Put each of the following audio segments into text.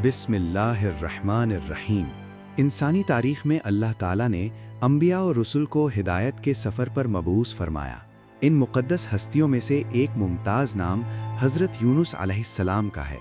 बिस्मिल्लाहिर्रहमानिर्रहीम। इंसानी तारीख में अल्लाह ताला ने अंबिया और रसूल को हिदायत के सफ़र पर मबूस फरमाया। इन मुक़द्दस हस्तियों में से एक मुमताज़ नाम हज़रत यूनुस अलैहिस्सलाम का है।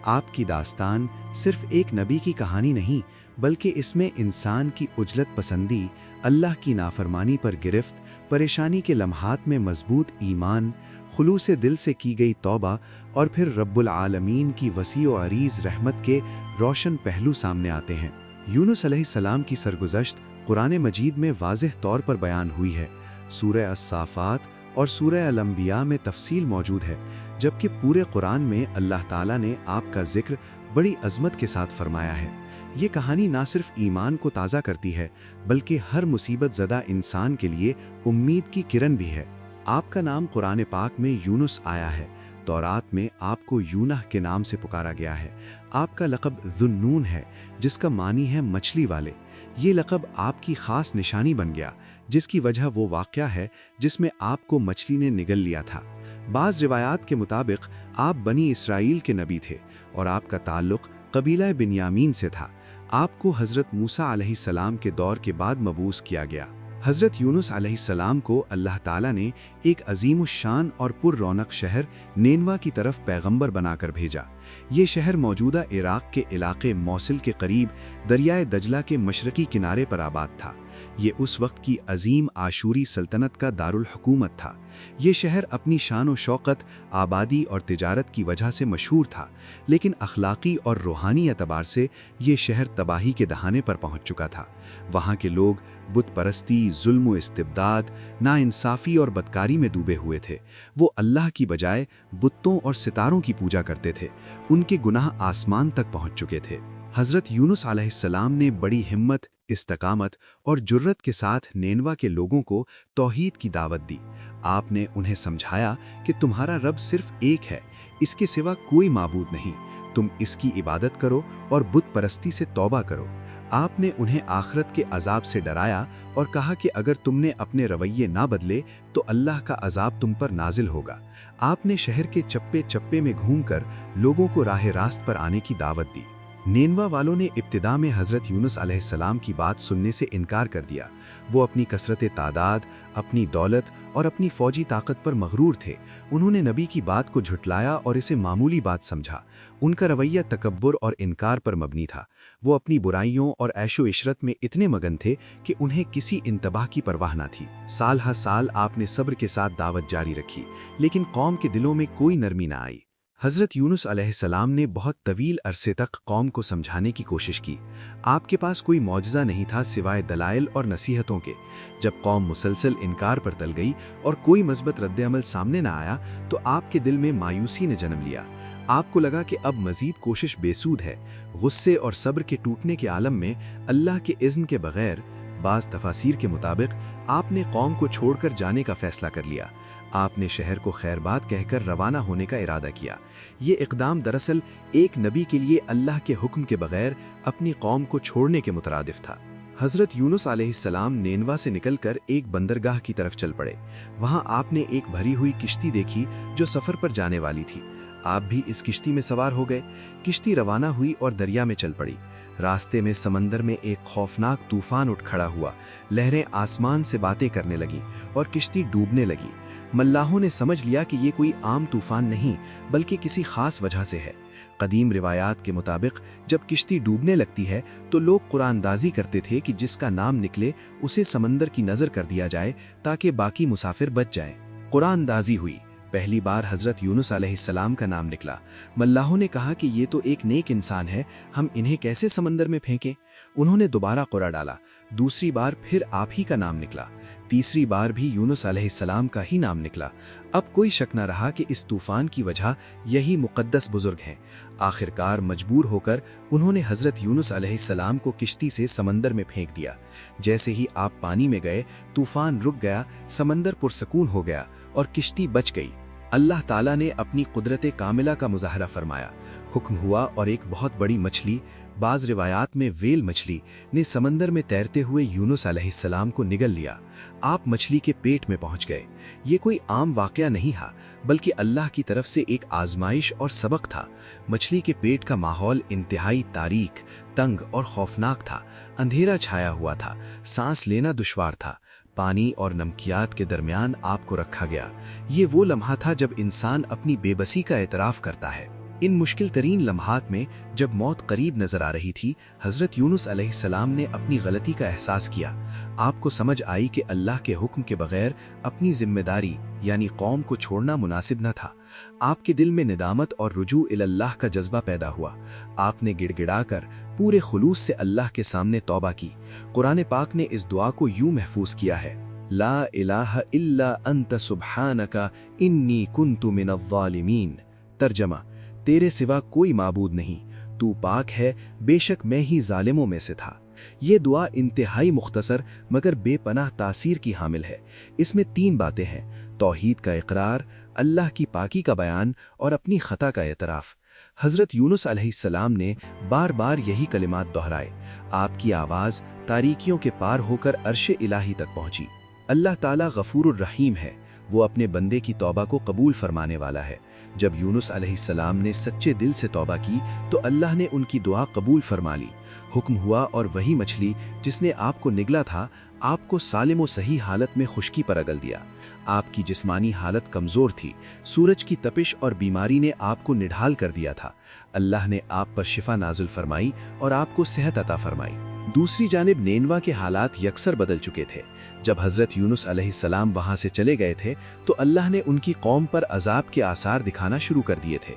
आपकी दास्तान सिर्फ़ एक नबी की कहानी नहीं, बल्कि इसमें इंसान की उजलत पसंदी, अल्लाह की नाफरमानी पर गिरफ्त, परेशानी के लम्हात में मजबूत ईमान, खुलूसे दिल से की गई तौबा और फिर रब्बुल आलमीन की वसी व अरीज़ रहमत के रोशन पहलू सामने आते हैं। यूनुस अलैहिस्सलाम की सरगुज़श्त कुरान मजीद में वाज़ेह तौर पर बयान हुई है। सूरह अस-साफ़ात और सूरह अल-अंबिया में तफसील मौजूद है, जबकि पूरे कुरान में अल्लाह ताला ने आपका जिक्र बड़ी अज़मत के साथ फरमाया है। ये कहानी ना सिर्फ ईमान को ताज़ा करती है, बल्कि हर मुसीबत ज़दा इंसान के लिए उम्मीद की किरण भी है। आपका नाम कुरान पाक में यूनुस आया है। तौरात में आपको यूनह के नाम से पुकारा गया है। आपका लक़ब ज़ुन्नून है, जिसका मानी है मछली वाले। ये लक़ब आपकी ख़ास निशानी बन गया, जिसकी वजह वो वाक़या है जिसमें आपको मछली ने निगल लिया था। बाज़ रिवायात के मुताबिक आप बनी इसराइल के नबी थे और आपका ताल्लुक़ कबीला बिन्यामीन से था। आपको हज़रत मूसा अलैहिस्सलाम के दौर के बाद मबूस किया गया। हज़रत यूनुस अलैहिस्सलाम को अल्लाह ताला ने एक अज़ीमुश्शान और पुर-रौनक शहर नेनवा की तरफ पैगंबर बनाकर भेजा। ये शहर मौजूदा इराक़ के इलाक़े मौसिल के करीब दरियाए दजला के मशरक़ी किनारे पर आबाद था। ये उस वक्त की अजीम आशूरी सल्तनत का दारुल हुकूमत था। ये शहर अपनी शान व शौकत, आबादी और तिजारत की वजह से मशहूर था, लेकिन अखलाकी और रूहानी एतबार से ये शहर तबाही के दहाने पर पहुंच चुका था। वहाँ के लोग बुत परस्ती, जुल्म व इस्तिब्दाद, नाइंसाफ़ी और बदकारी में डूबे हुए थे। वो अल्लाह की बजाय बुतों और सितारों की पूजा करते थे। उनके गुनाह आसमान तक पहुँच चुके थे। हज़रत यूनुस अलैहिस्सलाम ने बड़ी हिम्मत, इस्तकामत और जुर्रत के साथ नेनवा के लोगों को तौहीद की दावत दी। आपने उन्हें समझाया कि तुम्हारा रब सिर्फ एक है, इसके सिवा कोई माबूद नहीं। तुम इसकी इबादत करो और बुत परस्ती से तौबा करो। आपने उन्हें आखिरत के अजाब से डराया और कहा कि अगर तुमने अपने रवैये ना बदले तो अल्लाह का अजाब तुम पर नाजिल होगा। आपने शहर के चप्पे चप्पे में घूमकर लोगों को राह रास्त पर आने की दावत दी। नेनवा वालों ने इब्तिदा में हज़रत यूनुस अलैहिस्सलाम की बात सुनने से इनकार कर दिया। वो अपनी कसरत तादाद, अपनी दौलत और अपनी फ़ौजी ताकत पर मगरूर थे। उन्होंने नबी की बात को झुटलाया और इसे मामूली बात समझा। उनका रवैया तकब्बुर और इनकार पर मबनी था। वो अपनी बुराइयों और ऐशो इशरत में इतने मगन थे कि उन्हें किसी इंतबाह की परवाह न थी। साल हर साल आपने सब्र के साथ दावत जारी रखी, लेकिन कौम के दिलों में कोई नरमी न आई। हज़रत यूनुस अलैहिस्सलाम ने बहुत तवील अरसे तक कौम को समझाने की कोशिश की। आपके पास कोई मौजज़ा नहीं था सिवाय दलाइल और नसीहतों के। जब कौम मुसलसल इनकार पर टल गई और कोई मज़बूत रद्द-ए-अमल सामने न आया, तो आपके दिल में मायूसी ने जन्म लिया। आपको लगा कि अब मज़ीद कोशिश बेसूद है। गुस्से और सब्र के टूटने के आलम में अल्लाह के इज़्न के बग़ैर, बाज़ तफासीर के मुताबिक, आपने कौम को छोड़कर जाने का फ़ैसला कर लिया। आपने शहर को खैरबाद कहकर रवाना होने का इरादा किया। ये इक़दाम दरअसल एक नबी के लिए अल्लाह के हुक्म के बगैर अपनी कौम को छोड़ने के मुतरादिफ था। हज़रत यूनुस अलैहिस्सलाम नेनवा से निकलकर एक बंदरगाह की तरफ चल पड़े। वहाँ आपने एक भरी हुई किश्ती देखी जो सफ़र पर जाने वाली थी। आप भी इस किश्ती में सवार हो गए। किश्ती रवाना हुई और दरिया में चल पड़ी। रास्ते में समंदर में एक खौफनाक तूफान उठ खड़ा हुआ। लहरें आसमान से बातें करने लगी और किश्ती डूबने लगी। मल्लाहों ने समझ लिया कि ये कोई आम तूफान नहीं, बल्कि किसी खास वजह से है। कदीम रिवायात के मुताबिक जब किश्ती डूबने लगती है तो लोग कुरानदाजी करते थे कि जिसका नाम निकले उसे समंदर की नज़र कर दिया जाए ताकि बाकी मुसाफिर बच जाएं। कुरानदाजी हुई। पहली बार हज़रत यूनुस अलैहिस्सलाम का नाम निकला। मल्लाहों ने कहा कि ये तो एक नेक इंसान है, हम इन्हें कैसे समंदर में फेंकें। उन्होंने दोबारा कुरा डाला। दूसरी बार फिर आप ही का नाम निकला। तीसरी बार भी यूनुस अलैहिस्सलाम का ही नाम निकला। अब कोई शक न रहा कि इस तूफान की वजह यही मुक़द्दस बुजुर्ग हैं। आखिरकार मजबूर होकर उन्होंने हज़रत यूनुस अलैहिस्सलाम को किश्ती से समंदर में फेंक दिया। जैसे ही आप पानी में गए, तूफान रुक गया, समंदर पुरसकून हो गया और किश्ती बच गई। अल्लाह ताला ने अपनी कुदरत कामिला का मुजाहरा फरमाया। हुक्म हुआ और एक बहुत बड़ी मछली, बाज रिवायात में वेल मछली, ने समंदर में तैरते हुए यूनुस अलैहिस्सलाम को निगल लिया। आप मछली के पेट में पहुंच गए। ये कोई आम वाकया नहीं था, बल्कि अल्लाह की तरफ से एक आजमाइश और सबक था। मछली के पेट का माहौल इंतहाई तारीक, तंग और खौफनाक था। अंधेरा छाया हुआ था, सांस लेना दुश्वार था। पानी और नमकियात के दरमियान आपको रखा गया। ये वो लम्हा था जब इंसान अपनी बेबसी का एतराफ करता है। इन मुश्किल तरीन लम्हात में जब मौत करीब नजर आ रही थी, हजरत यूनुस अलैहिस्सलाम ने अपनी गलती का एहसास किया। आपको समझ आई कि अल्लाह के हुक्म के बगैर अपनी जिम्मेदारी यानी कौम को छोड़ना मुनासिब न था। आपके दिल में निदामत और रुजू इल्लाह का जज्बा पैदा हुआ। आपने गिड़गिड़ाकर पूरे खुलूस से अल्लाह के सामने तौबा की। कुरान पाक ने इस दुआ को यूं महफूज किया है, ला इलाहा इल्ला अंत सुब्हानका इन्नी कुन्तु मिनज़्ज़ालिमीन। तर्जमा, तेरे सिवा कोई माबूद नहीं, तू पाक है, बेशक मैं ही जालिमों में से था। ये दुआ इंतहाई मुख्तसर मगर बेपनाह तासीर की हामिल है। इसमें 3 बातें हैं: तौहीद का इकरार, अल्लाह की पाकी का बयान और अपनी खता का एतराफ। हजरत यूनुस अलैहिस्सलाम ने बार बार यही कलिमात दोहराए। आपकी आवाज़ तारीकियों के पार होकर अर्श इलाही तक पहुंची। अल्लाह ताला गफूरुर रहीम है, वो अपने बंदे की तौबा को कबूल फरमाने वाला है। जब यूनुस अलैहिस्सलाम ने सच्चे दिल से तौबा की तो अल्लाह ने उनकी दुआ कबूल फरमा ली। हुक्म हुआ और वही मछली जिसने आपको निगला था, आपको सालिम व सही हालत में खुश्की पर अगल दिया। आपकी जिस्मानी हालत कमजोर थी, सूरज की तपिश और बीमारी ने आपको निढाल कर दिया था। अल्लाह ने आप पर शिफा नाजिल फरमाई और आपको सेहत अता फरमाई। दूसरी जानिब नेनवा के हालात यकसर बदल चुके थे। जब हजरत यूनुस अलैहिस्सलाम वहां से चले गए थे तो अल्लाह ने उनकी कौम पर अजाब के आसार दिखाना शुरू कर दिए थे।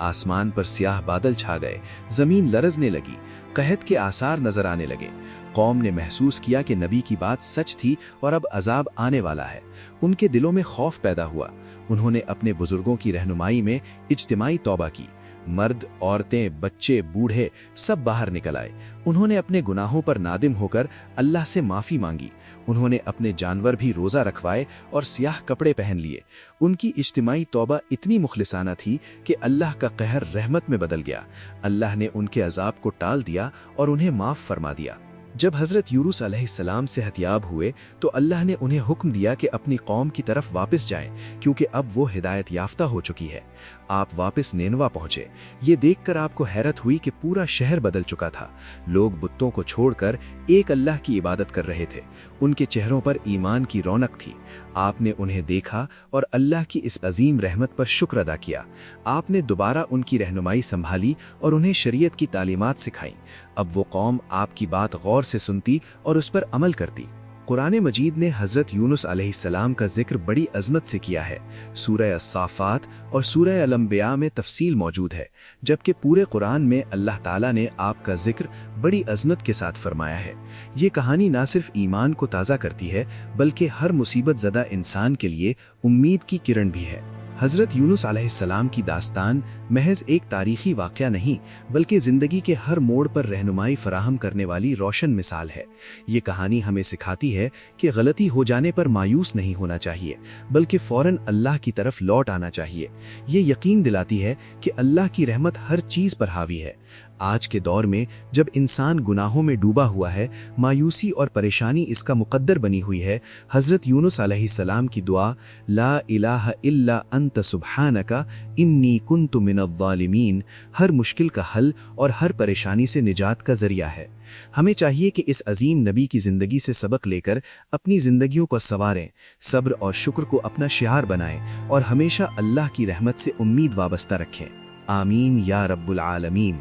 आसमान पर स्याह बादल छा गए, जमीन लरजने लगी, कहत के आसार नजर आने लगे। कौम ने महसूस किया कि नबी की बात सच थी और अब अजाब आने वाला है। उनके दिलों में खौफ पैदा हुआ। उन्होंने अपने बुजुर्गों की रहनुमाई में इज्तिमाई तौबा की। मर्द, औरतें, बच्चे, बूढ़े सब बाहर निकल आए। उन्होंने अपने गुनाहों पर नादिम होकर अल्लाह से माफी मांगी। उन्होंने अपने जानवर भी रोजा रखवाए और सियाह कपड़े पहन लिए। उनकी इज्तिमाई तौबा इतनी मुखलिसाना थी कि अल्लाह का कहर रहमत में बदल गया। अल्लाह ने उनके अजाब को टाल दिया और उन्हें माफ फरमा दिया। जब हजरत यूनुस अलैहिस्सलाम सेहतियाब हुए तो अल्लाह ने उन्हें हुक्म दिया कि अपनी कौम की तरफ वापस जाएं, क्योंकि अब वो हिदायत याफ्ता हो चुकी है। आप वापस नेनवा पहुंचे। ये देखकर आपको हैरत हुई कि पूरा शहर बदल चुका था। लोग बुत्तों को छोड़कर एक अल्लाह की इबादत कर रहे थे। उनके चेहरों पर ईमान की रौनक थी। आपने उन्हें देखा और अल्लाह की इस अजीम रहमत पर शुक्र अदा किया। आपने दोबारा उनकी रहनुमाई संभाली और उन्हें शरीयत की तालीमात सिखाई। अब वो कौम आपकी बात गौर से सुनती और उस पर अमल करती। कुरान मजीद ने हजरत यूनुस अलैहिस्सलाम का जिक्र बड़ी अजमत से किया है। सूरह अस्साफात और सूरह अल-अंबिया में तफसील मौजूद है, जबकि पूरे कुरान में अल्लाह ताला ने आपका जिक्र बड़ी अजमत के साथ फरमाया है। ये कहानी ना सिर्फ ईमान को ताज़ा करती है, बल्कि हर मुसीबत ज़दा इंसान के लिए उम्मीद की किरण भी है। हजरत यूनुस अलैहिस्सलाम की दास्तान महज एक तारीखी वाक़या नहीं, बल्कि ज़िंदगी के हर मोड़ पर रहनुमाई फराहम करने वाली रोशन मिसाल है। ये कहानी हमें सिखाती है कि गलती हो जाने पर मायूस नहीं होना चाहिए, बल्कि फ़ौरन अल्लाह की तरफ लौट आना चाहिए। ये यकीन दिलाती है कि अल्लाह की रहमत हर चीज़ पर हावी है। आज के दौर में जब इंसान गुनाहों में डूबा हुआ है, मायूसी और परेशानी इसका मुकद्दर बनी हुई है, हजरत यूनुस अलैहिस्सलाम की दुआ ला इलाहा इल्ला अंत सुब्हानका इन्नी कुन्तु मिनज़्ज़ालिमीन हर मुश्किल का हल और हर परेशानी से निजात का जरिया है। हमें चाहिए कि इस अजीम नबी की जिंदगी से सबक लेकर अपनी जिंदगियों को संवारें, सब्र और शुक्र को अपना शिआर बनाएं और हमेशा अल्लाह की रहमत से उम्मीद वाबस्ता रखें। आमीन या रब्बुल आलमीन।